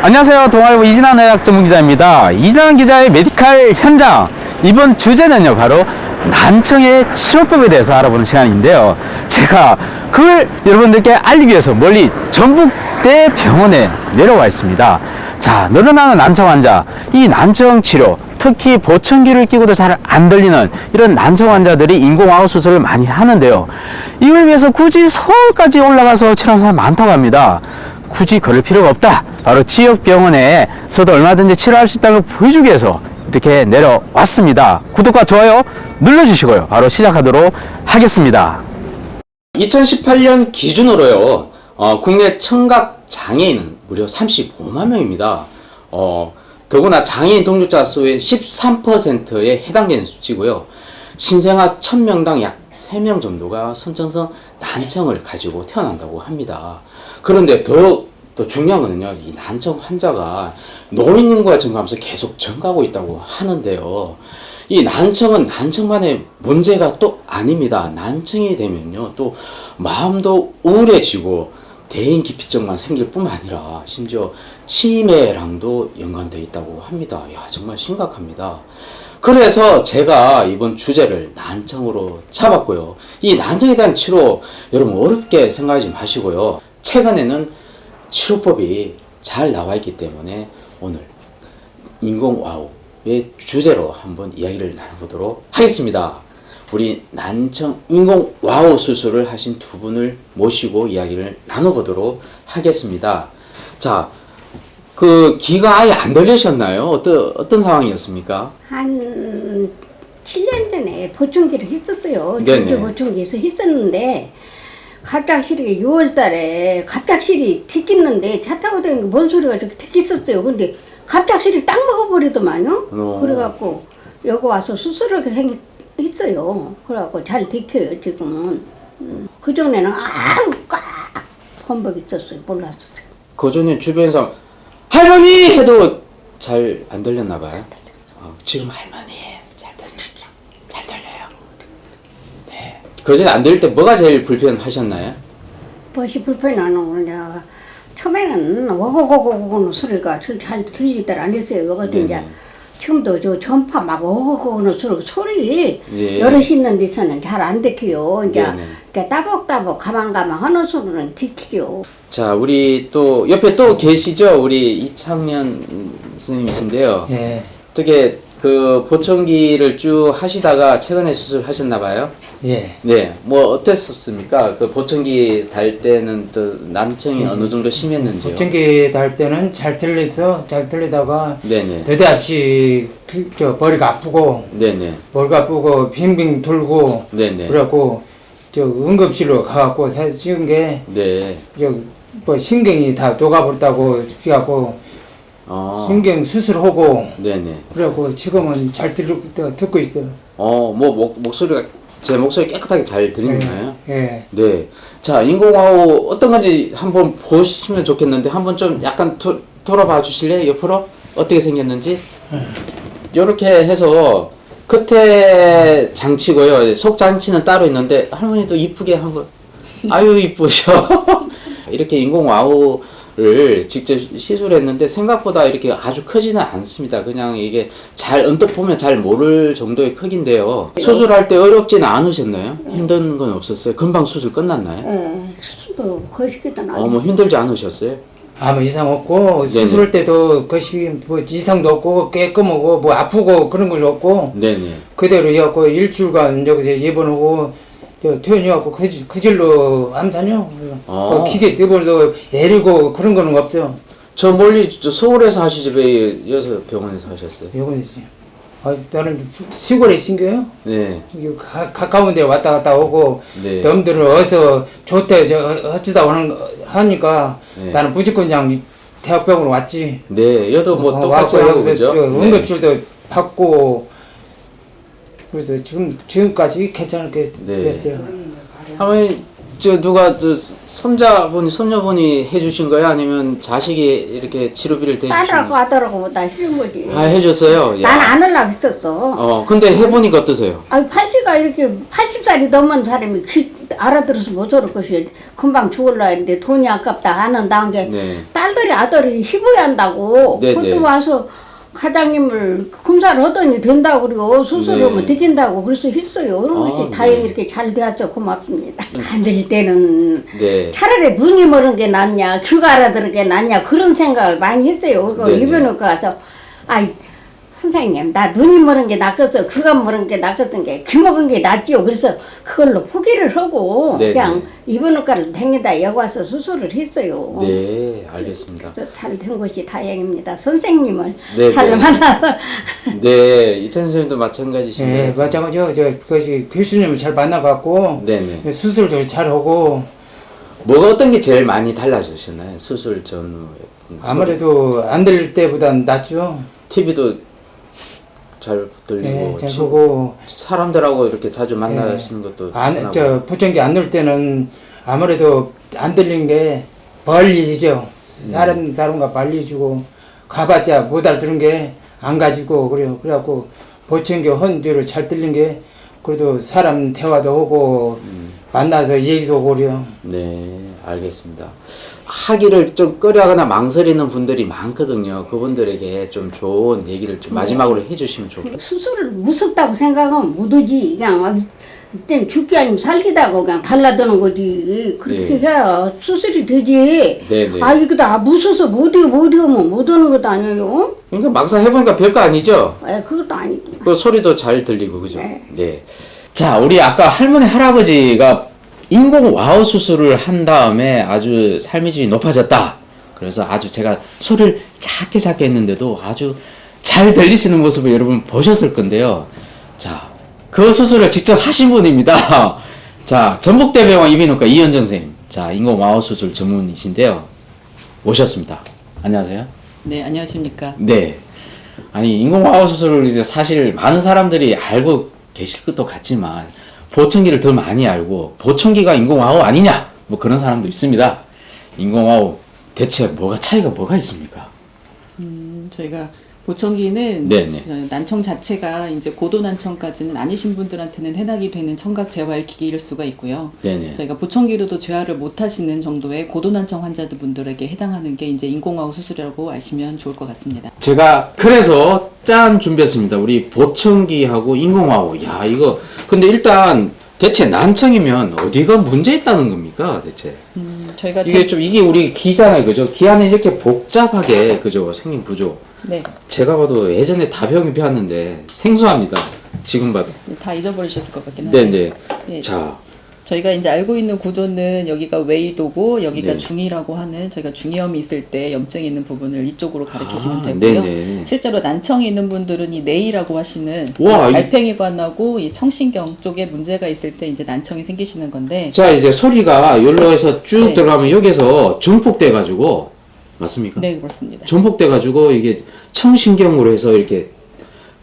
안녕하세요. 동아일보 이진환 의학 전문기자입니다. 이진환 기자의 메디칼 현장. 이번 주제는요, 바로 난청의 치료법에 대해서 알아보는 시간인데요. 제가 그걸 여러분들께 알리기 위해서 멀리 전북대 병원에 내려와 있습니다. 자, 늘어나는 난청 환자, 이 난청 치료, 특히 보청기를 끼고도 잘 안 들리는 이런 난청 환자들이 인공아웃 수술을 많이 하는데요. 이걸 위해서 굳이 서울까지 올라가서 치료하는 사람 많다고 합니다. 굳이 그럴 필요가 없다. 바로 지역 병원에서도 얼마든지 치료할 수 있다는 걸 보여주기 위해서 이렇게 내려왔습니다. 구독과 좋아요 눌러주시고요. 바로 시작하도록 하겠습니다. 2018년 기준으로요, 국내 청각 장애인은 무려 35만 명입니다. 더구나 장애인 동조자 수의 13%에 해당되는 수치고요. 신생아 1000명당 약 3명 정도가 선천성 난청을 가지고 태어난다고 합니다. 그런데 또 중요한 거는요, 이 난청 환자가 노인 인구가 증가하면서 계속 증가하고 있다고 하는데요. 이 난청은 난청만의 문제가 또 아닙니다. 난청이 되면요, 또 마음도 우울해지고 대인기피증만 생길 뿐만 아니라 심지어 치매랑도 연관되어 있다고 합니다. 야, 정말 심각합니다. 그래서 제가 이번 주제를 난청으로 잡았고요. 이 난청에 대한 치료 여러분 어렵게 생각하지 마시고요. 최근에는 치료법이 잘 나와 있기 때문에 오늘 인공와우의 주제로 한번 이야기를 나눠보도록 하겠습니다. 우리 난청 인공와우 수술을 하신 두 분을 모시고 이야기를 나눠보도록 하겠습니다. 자, 그 귀가 아예 안 들리셨나요? 어떤 상황이었습니까? 한 7년 전에 보청기를 했었어요. 네네. 전주 보청기에서 했었는데 갑작스레 6월 달에 갑작스레 튀겼는데 차 타고 다니는 뭔 소리가 이렇게 튀겼었어요. 근데 갑작스레 딱 먹어버리더만요. 그래갖고 여기 와서 수술을 했어요. 그래갖고 잘 튀겨요 지금은. 그전에는 아무 꽉 범벅 있었어요. 몰랐었어요. 그전에 주변에서 할머니 해도 잘 안 들렸나 봐요. 지금 할머니 잘 들려요. 네. 그전에 안 들릴 때 뭐가 제일 불편하셨나요? 무엇이 불편하노? 내가 처음에는 워고고고고는 소리가 잘 들리들 안 했어요. 요것도 이제 지금도 저 전파 막 워고고고는 소리 예. 여럿 있는 데서는 잘 안 들켜요. 이제 네네. 이렇게 따복따복 가만가만 하는 소리는 들키죠. 자, 우리 또 옆에 또 계시죠? 우리 이창년 선생님이신데요. 예, 어떻게 그 보청기를 쭉 하시다가 최근에 수술하셨나 봐요? 예. 네, 뭐 어땠습니까? 그 보청기 달 때는 또 난청이 어느 정도 심했는지요? 보청기 달 때는 잘 들리다가 네네. 느닷없이 머리가 아프고 네네. 빙빙 돌고 네네. 그래갖고 응급실로 가갖고 사진 찍은 게 네. 뭐 신경이 다 녹아버렸다고 그래갖고 신경 수술하고 네네. 그래갖고 지금은 잘 듣고 있어요. 뭐 목소리가 제 목소리 깨끗하게 잘 들리나요? 예. 네. 자, 인공와우 어떤 건지 한번 보시면 좋겠는데 한번 좀 약간 돌아봐 주실래요? 옆으로 어떻게 생겼는지. 요렇게 해서 끝에 장치고요. 속 장치는 따로 있는데 할머니도 이쁘게 한번. 아유 이쁘셔. 이렇게 인공와우를 직접 시술했는데 생각보다 이렇게 아주 크지는 않습니다. 그냥 이게 잘 언뜻 보면 잘 모를 정도의 크기인데요. 수술할 때 어렵지는 않으셨나요? 힘든 건 없었어요? 금방 수술 끝났나요? 예, 수술도 거시기도 나고. 뭐 힘들지 않으셨어요? 아무 이상 없고 네네. 수술할 때도 것이 뭐 이상도 없고 깨끗하고 뭐 아프고 그런 것이 없고 네네. 그대로 해갖고 일주일간 여기서 입원하고 퇴원해갖고 그 질로 암산요. 기계 뜨버도 애리고 그런 거는 없어요. 저 멀리 서울에서 하시지 왜 여기서 병원에서 하셨어요? 요거지. 나는 시골에 신겨요. 네. 가까운 데 왔다 갔다 오고 네. 남들은 어디서 좋대 어쩌다 오는 하니까 네. 나는 무조건 그냥 대학병원으로 왔지. 네, 여도 뭐 똑같이 와서 하고 여기서 그죠? 응급실도 받고 그래서 지금까지 괜찮게 네. 됐어요. 할머니 누가 손자분이 손녀분이 해주신 거야? 아니면 자식이 이렇게 치료비를 대주신 딸하고 거야? 아들하고 다 해준 거지. 해줬어요? 난 안 하려고 했었어. 근데 해보니까 어떠세요? 팔찌가 이렇게 80살이 넘은 사람이 알아들어서 못 들을 것이 금방 죽을라 했는데 돈이 아깝다 하는 단계 네. 딸들이 아들이 희부야 한다고 네, 그것도 네. 와서 과장님을 검사를 하더니 된다고 그리고 수술하면 네. 되긴다고 그래서 했어요. 그런 아, 것이 네. 다행히 이렇게 잘 되었죠. 고맙습니다. 간질 때는 네. 차라리 눈이 멀은 게 낫냐 귀가 알아들은 게 낫냐 그런 생각을 많이 했어요. 그 네, 네. 입원해서 가서 아이 선생님 나 눈이 멀은 게 낫겠어 귀가 멀은 게 낫겠은 게 귀 먹은 게 낫지요. 그래서 그걸로 포기를 하고 네, 그냥 네. 입원과를 다니다 여기 와서 수술을 했어요. 네, 알겠습니다. 잘 된 것이 다행입니다. 선생님을 네, 잘 네. 만나서 네, 이찬 선생님도 마찬가지신가요? 예, 마찬가지요. 그것이 교수님을 잘 만나갖고 네네. 수술도 잘하고 뭐가 어떤 게 제일 많이 달라지셨나요? 수술 전후에. 아무래도 안 들릴 때보단 낫죠. TV도 잘 들리고 예, 잘 보고 사람들하고 이렇게 자주 만나시는 것도 편하고. 저 보청기 안 넣을 때는 아무래도 안 들리는 게 멀리죠. 사람과 멀리 주고 가봤자 못 알아들은 게 안 가지고 그래요. 그래갖고 보청기 헌 뒤로 잘 들린 게 그래도 사람 대화도 하고 만나서 얘기도 하고 그래요. 네, 알겠습니다. 하기를 좀 꺼려하거나 망설이는 분들이 많거든요. 그분들에게 좀 좋은 얘기를 좀 마지막으로 해주시면 좋겠어요. 수술을 무섭다고 생각하면 못 오지. 그냥 그때는 죽기 아니면 살기다고 그냥 달라드는 거지. 그렇게 네. 해야 수술이 되지. 네네. 아 이거 다 무서워서 못 오면 못 오는 것도 아니에요. 그러니까 막상 해보니까 별거 아니죠? 그것도 아니고. 그 소리도 잘 들리고 그죠? 네. 네. 자, 우리 아까 할머니 할아버지가 인공 와우 수술을 한 다음에 아주 삶의 질이 높아졌다. 그래서 아주 제가 소리를 작게 했는데도 아주 잘 들리시는 모습을 여러분 보셨을 건데요. 자, 그 수술을 직접 하신 분입니다. 자, 전북대병원 이비인후과 이현정 선생님. 자, 인공 와우 수술 전문이신데요. 오셨습니다. 안녕하세요. 네, 안녕하십니까. 네. 아니, 인공와우 수술을 이제 사실 많은 사람들이 알고 계실 것도 같지만, 보청기를 더 많이 알고, 보청기가 인공와우 아니냐? 뭐 그런 사람도 있습니다. 인공와우, 대체 차이가 뭐가 있습니까? 저희가 보청기는 네네. 난청 자체가 이제 고도 난청까지는 아니신 분들한테는 해당이 되는 청각 재활 기기일 수가 있고요. 네네. 저희가 보청기로도 재활을 못 하시는 정도의 고도 난청 환자들 분들에게 해당하는 게 이제 인공와우 수술이라고 아시면 좋을 것 같습니다. 제가 그래서 짠 준비했습니다. 우리 보청기하고 인공와우. 야, 이거, 근데 일단, 대체 난청이면 어디가 문제 있다는 겁니까, 대체? 저희가 이게 우리 기잖아요, 그죠? 기 안에 이렇게 복잡하게, 그죠? 생긴 구조. 네, 제가 봐도 예전에 다병이 배웠는데 생소합니다. 지금 봐도. 다 잊어버리셨을 것 같긴 한데. 네네. 네. 자, 저희가 이제 알고 있는 구조는 여기가 웨이도고 여기가 네. 중이라고 하는 저희가 중이염이 있을 때 염증이 있는 부분을 이쪽으로 가리키시면 아, 되고요. 네네. 실제로 난청이 있는 분들은 이 뇌이라고 하시는 우와, 이 달팽이관하고 이 청신경 쪽에 문제가 있을 때 이제 난청이 생기시는 건데 자 이제 소리가 여기서 쭉 네. 들어가면 여기서 전폭돼가지고 맞습니까? 네, 그렇습니다. 전폭돼가지고 이게 청신경으로 해서 이렇게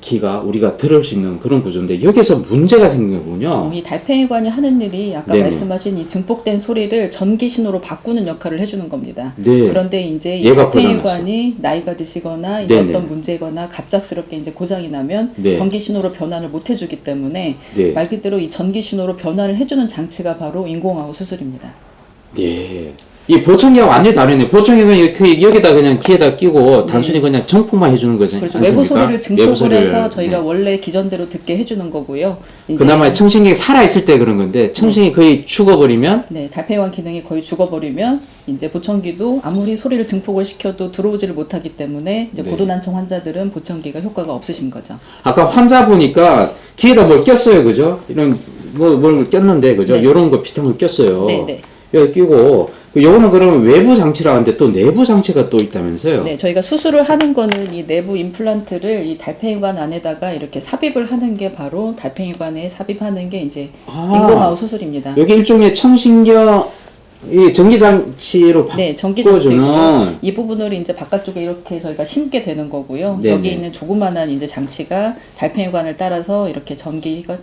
기가 우리가 들을 수 있는 그런 구조인데 여기서 문제가 생긴 거군요. 이 달팽이관이 하는 일이 아까 네네. 말씀하신 이 증폭된 소리를 전기 신호로 바꾸는 역할을 해주는 겁니다. 네. 그런데 이제 이 얘가 달팽이관이 나이가 드시거나 이제 네네. 어떤 문제거나 갑작스럽게 이제 고장이 나면 네. 전기 신호로 변환을 못 해주기 때문에 네. 말 그대로 이 전기 신호로 변환을 해주는 장치가 바로 인공와우 수술입니다. 네. 이 보청기하고 완전히 다르네. 보청기는 여기다 그냥 귀에다 끼고 단순히 그냥 정폭만 해주는 거지. 그렇죠. 않습니까? 외부 소리를 증폭을 외부 소리를. 해서 저희가 네. 원래 기전대로 듣게 해주는 거고요. 이제 그나마 청신경이 살아있을 때 그런 건데 청신경이 거의 죽어버리면 네, 달팽이관 기능이 거의 죽어버리면 이제 보청기도 아무리 소리를 증폭을 시켜도 들어오지를 못하기 때문에 이제 네. 고도난청 환자들은 보청기가 효과가 없으신 거죠. 아까 환자 보니까 귀에다 뭘 꼈어요, 그죠? 이런 뭘 꼈는데, 그죠? 네. 요런 거 비슷한 걸 꼈어요. 네, 네. 여기 끼고 요거는 그러면 외부 장치라 하는데 또 내부 장치가 또 있다면서요? 네, 저희가 수술을 하는 거는 이 내부 임플란트를 이 달팽이관 안에다가 이렇게 삽입을 하는 게 바로 달팽이관에 삽입하는 게 이제 인공와우 수술입니다. 여기 일종의 청신경 이 전기장치로 네, 바꿔주는 전기장치고요. 이 부분을 이제 바깥쪽에 이렇게 저희가 심게 되는 거고요. 네네. 여기 있는 조그만한 이제 장치가 달팽이관을 따라서 이렇게 전기가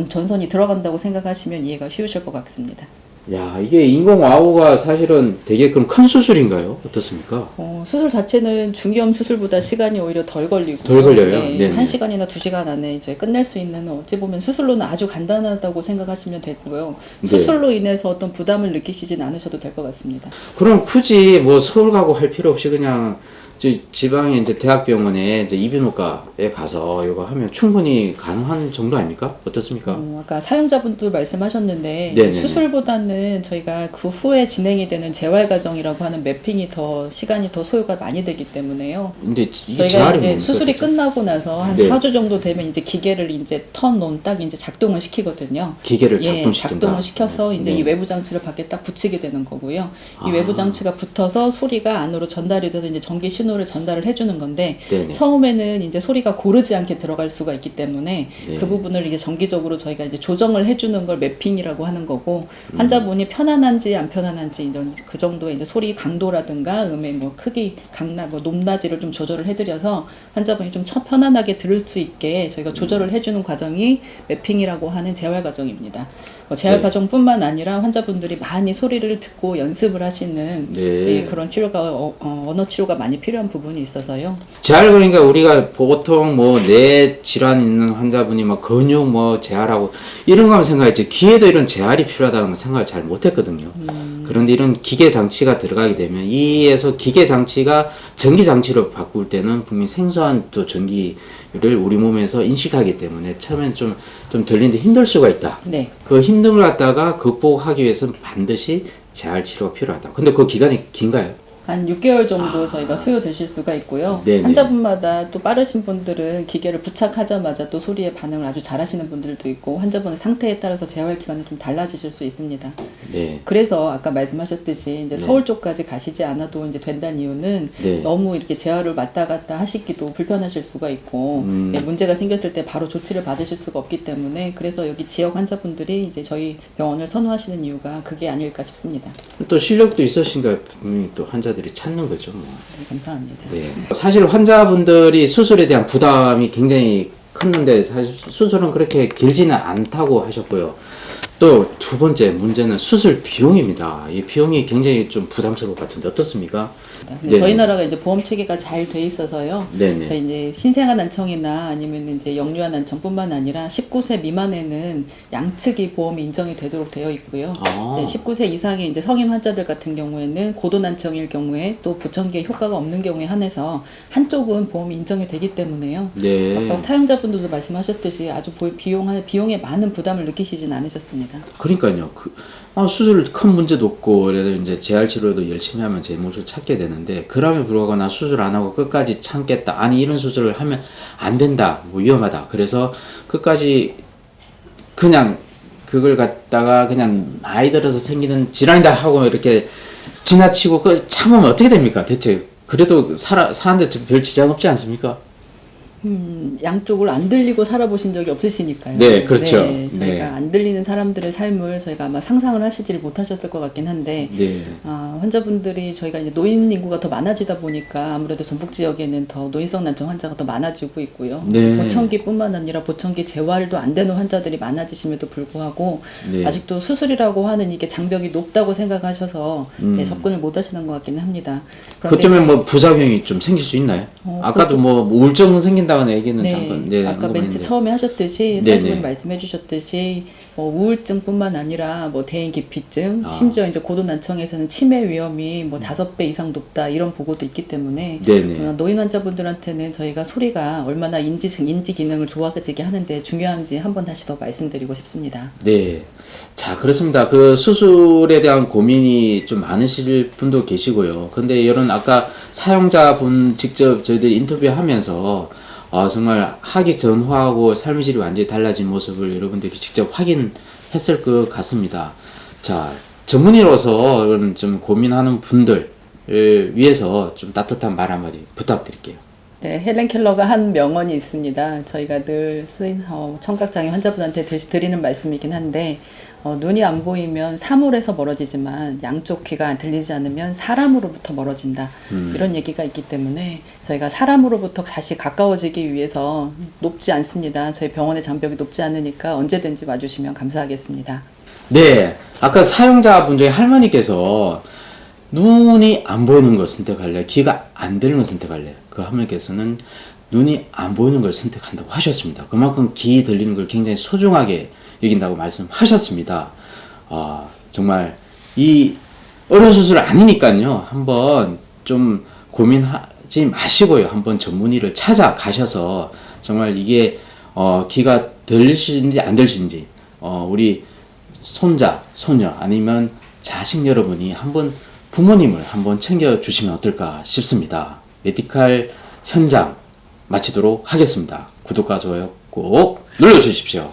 전선이 들어간다고 생각하시면 이해가 쉬우실 것 같습니다. 야, 이게 인공와우가 사실은 되게 그럼 큰 수술인가요? 어떻습니까? 수술 자체는 중이염 수술보다 시간이 오히려 덜 걸리고 덜 걸려요? 네, 네네. 1시간이나 2시간 안에 이제 끝낼 수 있는 어찌 보면 수술로는 아주 간단하다고 생각하시면 되고요. 네. 수술로 인해서 어떤 부담을 느끼시진 않으셔도 될 것 같습니다. 그럼 굳이 뭐 서울 가고 할 필요 없이 그냥 지방의 이제 대학병원에 이제 이비인후과에 가서 이거 하면 충분히 가능한 정도 아닙니까? 어떻습니까? 아까 사용자분도 말씀하셨는데 네네네. 수술보다는 저희가 그 후에 진행이 되는 재활 과정이라고 하는 매핑이 더 시간이 더 소요가 많이 되기 때문에요. 근데 이게 저희가 재활이 이제 뭡니까, 수술이 그죠? 끝나고 나서 한 네. 4주 정도 되면 이제 기계를 이제 턴온 딱 이제 작동을 시키거든요. 기계를 예, 작동시킨다. 작동을 시켜서 이제 네. 이 외부 장치를 밖에 딱 붙이게 되는 거고요. 이 아. 외부 장치가 붙어서 소리가 안으로 전달이 돼서 이제 전기 신호를 전달을 해주는 건데 네네. 처음에는 이제 소리가 고르지 않게 들어갈 수가 있기 때문에 네. 그 부분을 이제 정기적으로 저희가 이제 조정을 해주는 걸 매핑이라고 하는 거고 환자분이 편안한지 안 편안한지 이제 그 정도의 이제 소리 강도라든가 음의 뭐 크기, 강낮, 뭐 높낮이를 좀 조절을 해드려서 환자분이 좀 편안하게 들을 수 있게 저희가 조절을 해주는 과정이 매핑이라고 하는 재활 과정입니다. 재활 네. 과정뿐만 아니라 환자분들이 많이 소리를 듣고 연습을 하시는 네. 예, 그런 치료가 언어 치료가 많이 필요한 부분이 있어서요. 재활 그러니까 우리가 보통 뭐 뇌 질환 있는 환자분이 뭐 근육 뭐 재활하고 이런 거 하면 생각했지 귀에도 이런 재활이 필요하다는 생각을 잘 못했거든요. 그런데 이런 기계 장치가 들어가게 되면 이에서 기계 장치가 전기 장치로 바꿀 때는 분명히 생소한 또 전기를 우리 몸에서 인식하기 때문에 처음엔 좀 들리는데 힘들 수가 있다. 네. 그 힘듦을 갖다가 극복하기 위해서는 반드시 재활 치료가 필요하다. 근데 그 기간이 긴가요? 한 6개월 정도 저희가 소요되실 수가 있고요. 네네. 환자분마다 또 빠르신 분들은 기계를 부착하자마자 또 소리에 반응을 아주 잘하시는 분들도 있고 환자분의 상태에 따라서 재활 기간이 좀 달라지실 수 있습니다. 네. 그래서 아까 말씀하셨듯이 이제 네. 서울 쪽까지 가시지 않아도 이제 된다는 이유는 네. 너무 이렇게 재활을 왔다 갔다 하시기도 불편하실 수가 있고 예, 문제가 생겼을 때 바로 조치를 받으실 수가 없기 때문에 그래서 여기 지역 환자분들이 이제 저희 병원을 선호하시는 이유가 그게 아닐까 싶습니다. 또 실력도 있으신가 분명히 또 환자들이 찾는 거죠. 뭐. 네, 감사합니다. 네. 사실 환자분들이 수술에 대한 부담이 굉장히 컸는데 사실 수술은 그렇게 길지는 않다고 하셨고요. 또 두 번째 문제는 수술 비용입니다. 이 비용이 굉장히 좀 부담스러울 것 같은데 어떻습니까? 근데 네. 저희 나라가 이제 보험 체계가 잘 돼 있어서요. 네네. 저희 이제 신생아 난청이나 아니면 이제 영유아 난청뿐만 아니라 19세 미만에는 양측이 보험이 인정이 되도록 되어 있고요. 아. 이제 19세 이상의 이제 성인 환자들 같은 경우에는 고도 난청일 경우에 또 보청기에 효과가 없는 경우에 한해서 한쪽은 보험이 인정이 되기 때문에요. 네. 아까 사용자분들도 말씀하셨듯이 아주 비용에 많은 부담을 느끼시진 않으셨습니다. 그러니까요. 수술 큰 문제도 없고 그래도 이제 재활 치료도 열심히 하면 제 몫을 찾게 되는데 그럼에도 불구하고 나 수술 안 하고 끝까지 참겠다. 아니 이런 수술을 하면 안 된다. 뭐 위험하다. 그래서 끝까지 그냥 그걸 갖다가 그냥 나이 들어서 생기는 질환이다 하고 이렇게 지나치고 그 참으면 어떻게 됩니까? 대체 그래도 사는데 별 지장 없지 않습니까? 양쪽을 안 들리고 살아보신 적이 없으시니까요. 네, 그렇죠. 네, 저희가 네. 안 들리는 사람들의 삶을 저희가 아마 상상을 하시지를 못하셨을 것 같긴 한데, 네. 환자분들이 저희가 이제 노인 인구가 더 많아지다 보니까 아무래도 전북 지역에는 더 노인성 난청 환자가 더 많아지고 있고요. 네. 보청기뿐만 아니라 보청기 재활도 안 되는 환자들이 많아지심에도 불구하고 네. 아직도 수술이라고 하는 이게 장벽이 높다고 생각하셔서 네, 접근을 못 하시는 것 같기는 합니다. 그 때문에 뭐 부작용이 좀 생길 수 있나요? 아까도 뭐 우울증 생긴다는 얘기는 네, 잠깐 아까 멘트 언급했는데. 처음에 하셨듯이 네네. 사진분이 말씀해 주셨듯이 뭐 우울증뿐만 아니라 뭐 대인 기피증, 아. 심지어 이제 고도 난청에서는 치매 위험이 뭐 5배 이상 높다 이런 보고도 있기 때문에 네네. 노인 환자분들한테는 저희가 소리가 얼마나 인지 기능을 좋아지게 하는데 중요한지 한번 다시 더 말씀드리고 싶습니다. 네. 자, 그렇습니다. 그 수술에 대한 고민이 좀 많으실 분도 계시고요. 근데 이런 아까 사용자분 직접 저희들 인터뷰하면서 정말 하기 전후하고 삶의 질이 완전히 달라진 모습을 여러분들이 직접 확인했을 것 같습니다. 자, 전문의로서 이런 좀 고민하는 분들을 위해서 좀 따뜻한 말 한마디 부탁드릴게요. 네, 헬렌 켈러가 한 명언이 있습니다. 저희가 늘 쓰인 청각장애 환자분한테 드리는 말씀이긴 한데 눈이 안 보이면 사물에서 멀어지지만 양쪽 귀가 들리지 않으면 사람으로부터 멀어진다. 이런 얘기가 있기 때문에 저희가 사람으로부터 다시 가까워지기 위해서 높지 않습니다. 저희 병원의 장벽이 높지 않으니까 언제든지 와주시면 감사하겠습니다. 네, 아까 사용자분 중에 할머니께서 눈이 안 보이는 걸 선택할래, 귀가 안 들리는 걸 선택할래. 그 할머니께서는 눈이 안 보이는 걸 선택한다고 하셨습니다. 그만큼 귀 들리는 걸 굉장히 소중하게 여긴다고 말씀하셨습니다. 정말 이 어려운 수술 아니니까요. 한번 좀 고민하지 마시고요. 한번 전문의를 찾아가셔서 정말 이게 귀가 들리시는지 안 들리시는지 우리 손자, 손녀 아니면 자식 여러분이 한번 부모님을 한번 챙겨주시면 어떨까 싶습니다. 메디칼 현장 마치도록 하겠습니다. 구독과 좋아요 꼭 눌러주십시오.